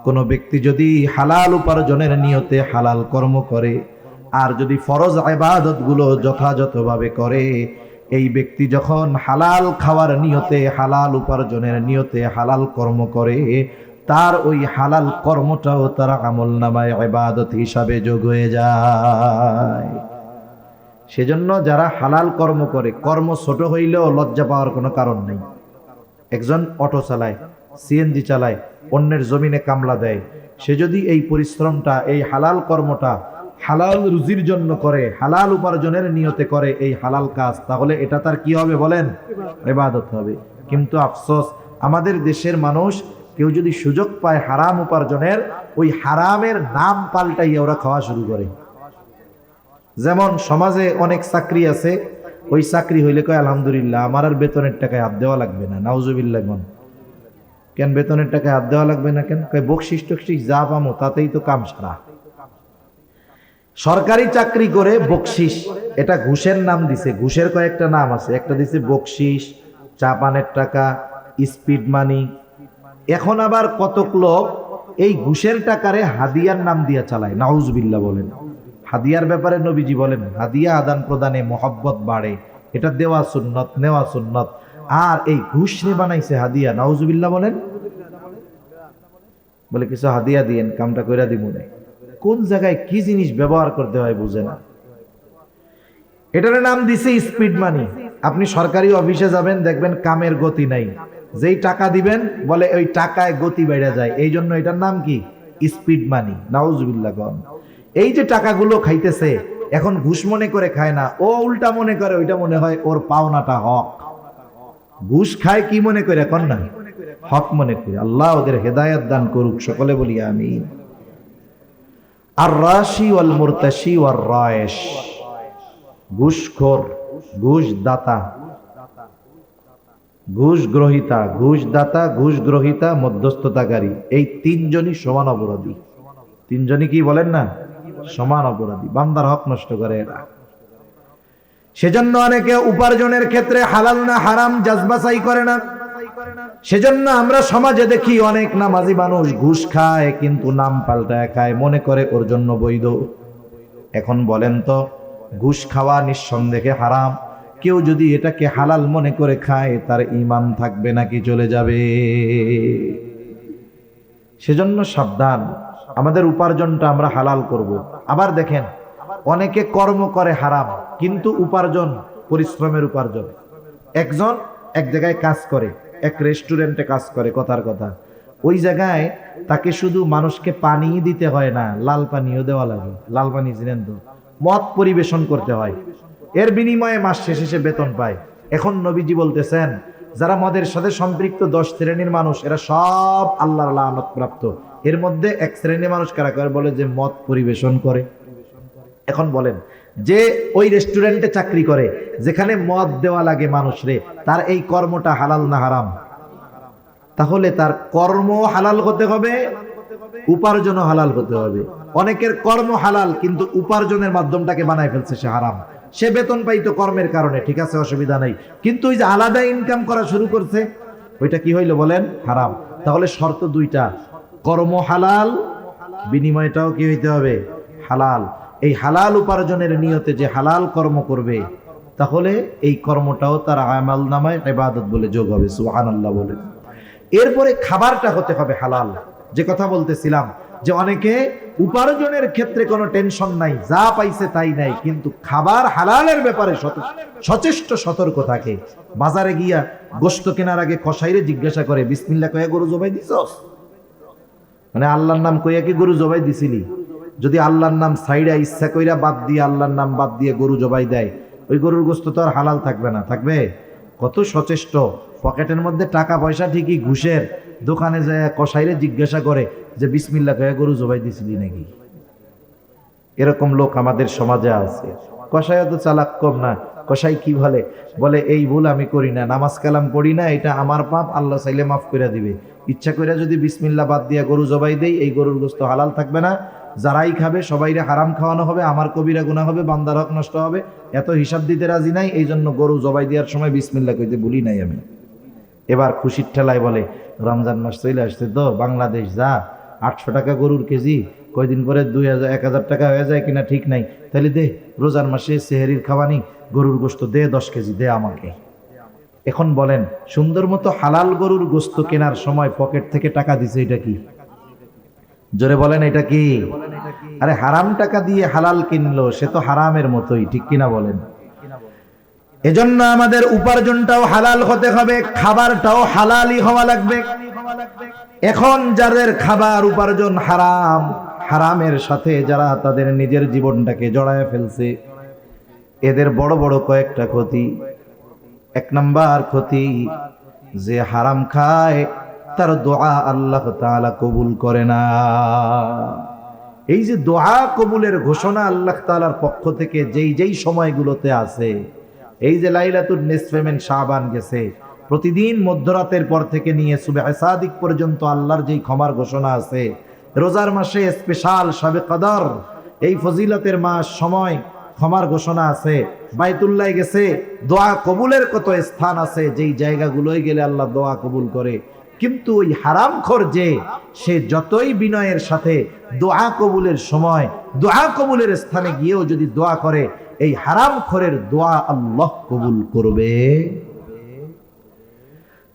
[SPEAKER 1] কোন ব্যক্তি যদি হালাল উপার্জনের নিয়তে হালাল কর্ম করে, আর যদি ফরজ ইবাদত গুলো যথাযথভাবে করে, এই ব্যক্তি যখন হালাল খাওয়ার নিয়তে, হালাল উপার্জনের নিয়তে হালাল কর্ম করে, তার ওই হালাল কর্মটাও তার আমলনামায় ইবাদত হিসাবে যোগ হয়ে যায়। সেজন্য যারা হালাল কর্ম করে, কর্ম ছোট হইলেও লজ্জা পাওয়ার কোনো কারণ নেই। একজন অটো চালায়, সিএনজি চালায়, অন্যের জমিনে কামলা দেয়, সে যদি এই পরিশ্রমটা, এই হালাল কর্মটা হালাল রুজির জন্য করে, হালাল উপার্জনের নিয়তে করে এই হালাল কাজ, তাহলে এটা তার কি হবে বলেন? ইবাদত হবে। কিন্তু আফসোস, আমাদের দেশের মানুষ কেউ যদি সুযোগ পায় হারাম উপার্জনের, ওই হারামের নাম পাল্টাইয়া ওরা খাওয়া শুরু করে। যেমন সমাজে অনেক চাকরি আছে, ওই চাকরি হইলে কয় আলহামদুলিল্লাহ, আমার আর বেতনের টাকায় হাত দেওয়া লাগবে না। নাউজুবিল্লাহ। কেন বেতনের টাকায় হাত দেওয়া লাগবে না কেন? কয় বকশিস টকশিস যা পামো তাতেই তো কাম সারা। সরকারি চাকরি করে বকশিস, এটা ঘুষের নাম দিছে, ঘুষের কয়েকটা নাম আছে, একটা দিছে বকশিস, চা পানের টাকা, স্পিড মানি। এখন আবার কতক লোক এই ঘুষের টাকারে হাদিয়ার নাম দিয়া চালায়। নাউজুবিল্লাহ বলেন। হাদিয়ার ব্যাপারে নবীজি বলেন, হাদিয়া আদান প্রদানে মহব্বত বাড়ে, এটা দেওয়া সুন্নত, নেওয়া সুন্নত। আর এই ঘুষ রে বানাইছে হাদিয়া। নাউজুবিল্লাহ বলেন। বলে কিছু হাদিয়া দিয়েন, কামটা কইরা দিব না। কোন জায়গায় কি জিনিস ব্যবহার করতে হয় বুঝে না। এটার নাম দিছে স্পিড মানি। আপনি সরকারি অফিসে যাবেন, দেখবেন কামের গতি নাই, যেই টাকা দিবেন বলে ওই টাকায় গতি বেড়ে যায়, এই জন্য এটার নাম কি? স্পিড মানি। নাউজুবিল্লাহ। এই যে টাকাগুলো খাইতেছে, এখন ঘুষ মনে করে খায় না, ও উল্টা মনে করে ওইটা মনে হয় ওর পাওনাটা হক। ঘুষ খায় কি মনে করে? কর না, হক মনে করে। আল্লাহ ওদের হেদায়েত দান করুক, সকলে বলি আমিন। আর রাশি ওয়াল মুরতাশি ওয়ার রায়েশ, ঘুষখোর, ঘুষ দাতা, ঘুষ গ্রহিতা, ঘুষ দাতা, ঘুষ গ্রহিতা, মধ্যস্থতাকারী, এই তিনজনই সমান অপরাধী। তিনজনই কি বলেন না? সমান অপরাধী। বান্দার হক নষ্ট করে এরা। সেজন্য অনেকে উপার্জনের ক্ষেত্রে হালাল না হারাম যাচাই করে না। সেজন্য আমরা সমাজে দেখি অনেক নামাজি মানুষ ঘুষ খায়, কিন্তু নাম পাল্টায় খায়, মনে করে ওর জন্য বৈধ। এখন বলেন তো, ঘুষ খাওয়া নিঃসন্দেহে হারাম, কেউ যদি এটাকে হালাল মনে করে খায়, তার ঈমান থাকবে নাকি চলে যাবে? সেজন্য সাবধান, আমাদের উপার্জনটা আমরা হালাল করব। আবার দেখেন, অনেকে কর্ম করে হারাম, কিন্তু উপার্জন পরিশ্রমের উপার্জন। একজন এক জায়গায় কাজ করে, এক রেস্টুরেন্টে কাজ করে, কথার কথা, ওই জায়গায় তাকে শুধু মানুষকে পানি দিতে হয় না, লাল পানিও দেওয়া লাগে। লাল পানি চিনেন তো? মদ পরিবেশন করতে হয়, এর বিনিময়ে মাস শেষে সে বেতন পায়। এখন নবীজি বলতেছেন, যারা মদের সাথে সম্পৃক্ত 10 শ্রেণীর মানুষ, এরা সব আল্লাহর লানত প্রাপ্ত। এর মধ্যে এক শ্রেণীর মানুষ কারা করে? বলে যে মদ পরিবেশন করে। এখন বলেন, যে ওই রেস্টুরেন্টে চাকরি করে, যেখানে মদ দেওয়া লাগে মানুষরে, তার এই কর্মটা হালাল না হারাম? তাহলে তার কর্ম হালাল হতে হবে, উপার্জনও হালাল হতে হবে। অনেকের কর্ম হালাল, কিন্তু উপার্জনের মাধ্যমটাকে বানায় ফেলছে সে হারাম। সে বেতন পাইতো কর্মের কারণে, ঠিক আছে, অসুবিধা নেই, কিন্তু ওই যে আলাদা ইনকাম করা শুরু করছে, ওইটা কি হইলো বলেন? হারাম। তাহলে শর্ত দুইটা, কর্ম হালাল, বিনিময়টাও কি হইতে হবে? হালাল। এই হালাল উপার্জনের নিয়তে যে হালাল কর্ম করবে, তাহলে এই কর্মটাও তার আমল নামায় ইবাদত বলে যোগ হবে। সুবহানাল্লাহ বলে। এরপরে খাবারটা হতে হবে হালাল। যে কথা বলতেছিলাম, যে অনেকে উপার্জনের ক্ষেত্রে কোনো টেনশন নাই, যা পাইছে তাই নাই, কিন্তু খাবার হালালের ব্যাপারে সচেষ্ট সতর্ক থাকে। বাজারে গিয়া গোশত কেনার আগে কসাইরে জিজ্ঞাসা করে, বিসমিল্লাহ কইয়া গরু জবাই দিছস? মানে আল্লাহর নাম কইয়া কি গরু জবাই দিছিলি? যদি আল্লাহর নাম সাইডা ইচ্ছা কইরা বাদ দিয়ে আল্লাহর নাম বাদ দিয়ে গরু জবাই দেয়, ওই গরুর গোশত তো আর হালাল থাকবে না। থাকবে? কত সচেষ্ট। পকেটের মধ্যে টাকা পয়সা ঠিকই, ঘুষের দোকানে যায় কসাইরে জিজ্ঞাসা করে যে বিসমিল্লাহ কইয়া গরু জবাই দিছিলি নাকি? এরকম লোক আমাদের সমাজে আছে। কসাইও তো চালাক কম না। কসাই কি বলে? বলে এই ভুল আমি করি না, নামাজ কালাম পড়ি না, এটা আমার পাপ, আল্লাহ চাইলে মাফ করে দিবে। ইচ্ছা করে যদি বিসমিল্লাহ বাদ দিয়া গরু জবাই দেই, এই গরুর গোশত হালাল থাকবে না, যারাই খাবে সবাইরে হারাম খাওয়ানো হবে, আমার কবিরা গুনাহ হবে, বান্দার হক নষ্ট হবে। এত হিসাব দিতে রাজি নাই, এই জন্য গরু জবাই দেওয়ার সময় বিসমিল্লাহ কইতে ভুলি নাই আমি। এবার খুশির ঠেলায় বলে রমজান মাস চলে আসছে তো, বাংলাদেশ যা 800 টাকা গরুর কেজি, কয়দিন পরে 2000-1000 টাকা হয়ে যায় কিনা ঠিক নাই, তাহলে দে রোজার মাসে সেহরির খাওয়ানি গরুর গোশত দে 10 কেজি দে আমাকে। এখন বলেন, সুন্দর মতো হালাল গরুর গোশত কেনার সময় পকেট থেকে টাকা দিছে, এটা কি? জোরে বলেন, এটা কি? আরে হারাম টাকা দিয়ে হালাল কিনলো, সে তো হারামের মতোই, ঠিক কিনা বলেন? এজন্য আমাদের উপার্জনটাও হালাল হতে হবে, খাবারটাও হালালই হওয়া লাগবে। এখন যাদের খাবার উপার্জন হারাম, হারামের সাথে যারা তাদের নিজের জীবনটাকে জড়ায় ফেলছে, এদের বড় বড় কয়েকটা ক্ষতি। 1 নাম্বার ক্ষতি, যে হারাম খায় তার দোয়া আল্লাহ তাআলা কবুল করে না। এই যে দোয়া কবুলের ঘোষণা আল্লাহ তাআলার পক্ষ থেকে যেই সময়গুলোতে আছে, এই যে লাইলাতুল নিসফে মিন শাবান গেছে, প্রতিদিন মধ্যরাতের পর থেকে নিয়ে সুবহে সাদিক পর্যন্ত আল্লাহর যেই ক্ষমার ঘোষণা আছে, রোজার মাসে স্পেশাল শবে কদর, এই ফজিলতের মাস, সময় ক্ষমার ঘোষণা আছে। বাইতুল্লাহ গেছে, দোয়া কবুলের কত স্থান আছে, যেই জায়গাগুলোয় গেলে আল্লাহ দোয়া কবুল করে। কিন্তু ওই হারামখোর যে, সে যতই বিনয়ের সাথে দোয়া কবুলের সময়, দোয়া কবুলের স্থানে গিয়েও যদি দোয়া করে, এই হারামখোরের দোয়া আল্লাহ কবুল করবে।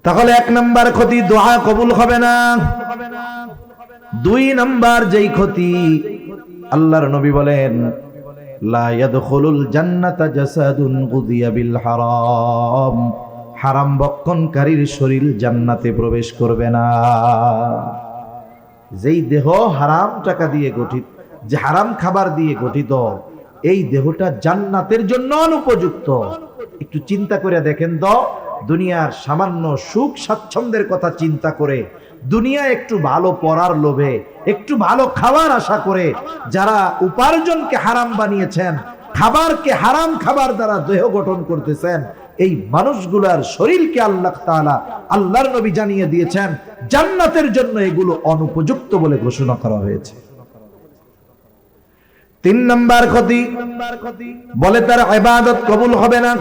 [SPEAKER 1] তাহলে 1 নাম্বার ক্ষতি, দোয়া কবুল হবে না। 2 নাম্বার যেই ক্ষতি, আল্লাহর নবী বলেন, লা ইয়াদখুলুল জান্নাতা জাসাদুন গুযিয়া বিল হারাম, হারাম ভক্ষণকারীর শরীর জান্নাতে প্রবেশ করবে না। যেই দেহ হারাম টাকা দিয়ে গঠিত, যে হারাম খাবার দিয়ে গঠিত, এই দেহটা জান্নাতের জন্য অনুপযুক্ত। একটু চিন্তা করে দেখেন তো, দুনিয়ার সামান্য সুখ স্বাচ্ছন্দ্যের কথা চিন্তা করে, দুনিয়া একটু ভালো পড়ার লোভে, একটু ভালো খাবার আশা করে যারা উপার্জনকে হারাম বানিয়েছেন, খাবারকে হারাম খাবার দ্বারা দেহ গঠন করতেছেন, এই মানুষগুলার শরীরকে আল্লাহ তাআলা, আল্লাহর নবী জানিয়ে দিয়েছেন জান্নাতের জন্য এগুলো অনুপযুক্ত বলে ঘোষণা করা হয়েছে। 3 নাম্বার ক্ষতি, বলে তার ইবাদত কবুল হবে না।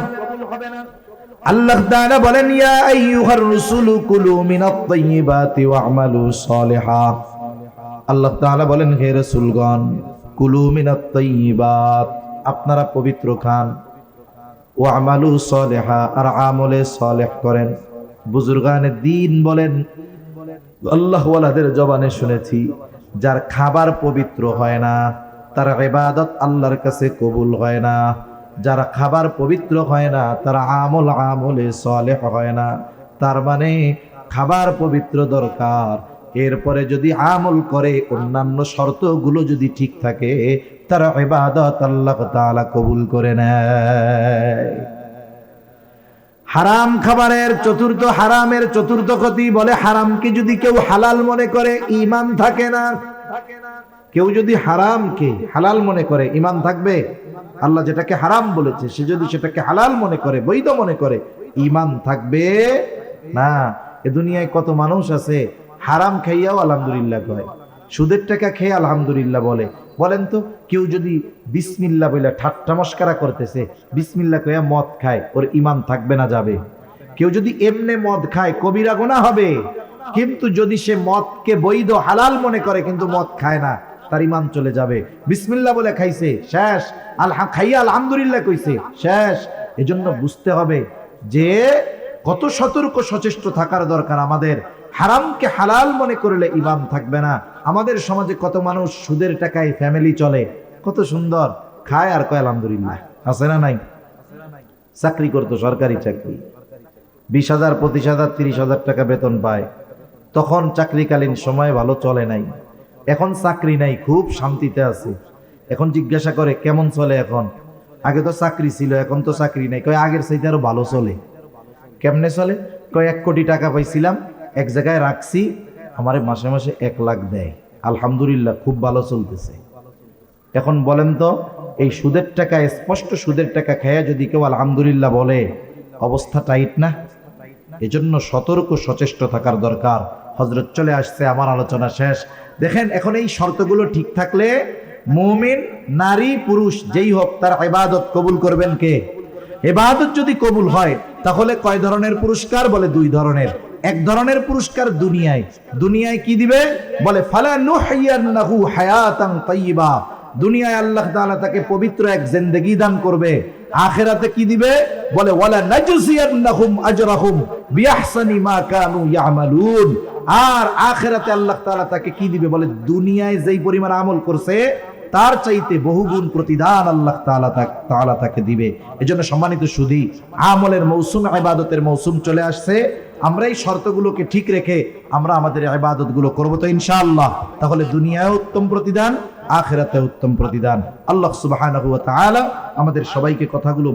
[SPEAKER 1] আল্লাহ তাআলা বলেন, ইয়া আইয়ুহার রাসূলু কুলু মিনাত তাইয়্যিবাতি ওয়া'মালু সালিহা। আল্লাহ তাআলা বলেন, হে রাসূলগণ, কুলু মিনাত তাইয়্যিবাত, আপনারা পবিত্র খান, ওয়া'মালু সালিহা, আর আমলে সালেহ করেন। বুজুর্গানে দ্বীন বলেন, আল্লাহ ওয়ালাদের জবানে শুনেছি, যার খাবার পবিত্র হয় না তার ইবাদত আল্লাহর কাছে কবুল হয় না। যারা খাবার পবিত্র হয় না তার আমলে সালেহ হয় না। তার মানে খাবার পবিত্র দরকার, এরপরে যদি আমল করে, অন্যান্য শর্তগুলো যদি ঠিক থাকে, তার ইবাদত আল্লাহ তাআলা কবুল করে নেয়। হারাম খাবারের চতুর্থ, হারামের চতুর্থ ক্ষতি, বলে হারামকে যদি কেউ হালাল মনে করে, ঈমান থাকে না। কেউ যদি হারামকে হালাল মনে করে, ঈমান থাকবে? আল্লাহ যেটাকে হারাম বলেছে, সে যদি সেটাকে হালাল মনে করে, বৈধ মনে করে, ঈমান থাকবে না। এ দুনিয়ায় কত মানুষ আছে হারাম খাইয়াও আলহামদুলিল্লাহ কয়, সুদের টাকা খেয়ে আলহামদুলিল্লাহ বলে। বলেন তো, কেউ যদি বিসমিল্লাহ বলে ঠাট্টা মস্করা করতেছে, বিসমিল্লাহ কইয়া মদ খায়, ওর ঈমান থাকবে না যাবে? কেউ যদি এমনে মদ খায়, কবিরা গুনাহ হবে। কিন্তু যদি সে মদকে বৈধ হালাল মনে করে কিন্তু মদ খায় না, তার ঈমান চলে যাবে। বিসমিল্লাহ বলে খাইছে, শেষ। খাইয়া আলহামদুলিল্লাহ কইছে, শেষ। এজন্য বুঝতে হবে যে কত সতর্ক সচেষ্ট থাকার দরকার আমাদের। হারামকে হালাল মনে করলে ঈমান থাকবে না। আমাদের সমাজে কত মানুষ সুদের টাকায় ফ্যামিলি চলে, কত সুন্দর খায় আর কয় আলহামদুলিল্লাহ, আছে না নাই? চাকরি করতো, সরকারি চাকরি, 20,000, 25,000, 30,000 টাকা বেতন পায়। তখন চাকরিকালীন সময় ভালো চলে নাই, এখন চাকরি নাই, খুব শান্তিতে আছে। এখন জিজ্ঞাসা করে কেমন চলে এখন? আগে তো চাকরি ছিল, এখন তো চাকরি নাই। কয় আগের চাইতে আরো ভালো চলে। কেমনে চলে? কয় 1 কোটি টাকা পাইছিলাম, এক জায়গায় রাখছি, আমারে মাসে মাসে 1 লাখ দেয়, আলহামদুলিল্লাহ খুব ভালো চলতেছে। এখন বলেন তো, এই সুদের টাকা, স্পষ্ট সুদের টাকা খেয়ে যদি কেউ আলহামদুলিল্লাহ বলে, অবস্থা টাইট না? এজন্য সতর্ক সচেষ্ট থাকার দরকার। হযরত চলে আসছে, আমার আলোচনা শেষ। দেখেন, এখন এই শর্তগুলো ঠিক থাকলে মুমিন নারী পুরুষ যেই হোক তার ইবাদত কবুল করবেন কে? ইবাদত যদি কবুল হয় তাহলে কয় ধরনের পুরস্কার? বলে 2 ধরনের। এক ধরনের পুরস্কার দুনিয়ায়। দুনিয়ায় কি দিবে? বলে ফালা নুহইয়ান্নাহু হায়াতান তাইয়্যিবা, দুনিয়ায় আল্লাহ তাআলা তাকে পবিত্র এক জিন্দেগি দান করবে। আখিরাতে কি দিবে? বলে ওয়ালা নাজজিয়ান্নাহুম আজরাহুম বিআহসানি মা কানু ইয়ামালুন, আর আখিরাতে আল্লাহ তাআলা তাকে কি দিবে? বলে দুনিয়ায় যেই পরিমাণ আমল করছে তার চাইতে বহুগুণ প্রতিদান আল্লাহ তাআলা তাকে দিবে। এজন্য সম্মানিত সুধী, আমলের মৌসুম, ইবাদতের মৌসুম চলে আসছে। আমরা এই শর্তগুলোকে ঠিক রেখে আমরা আমাদের ইবাদতগুলো করব তো ইনশাআল্লাহ, তাহলে দুনিয়ায় উত্তম প্রতিদান, আখিরাতে উত্তম প্রতিদান। আল্লাহ সুবহানাহু ওয়া তাআলা আমাদের সবাইকে কথাগুলো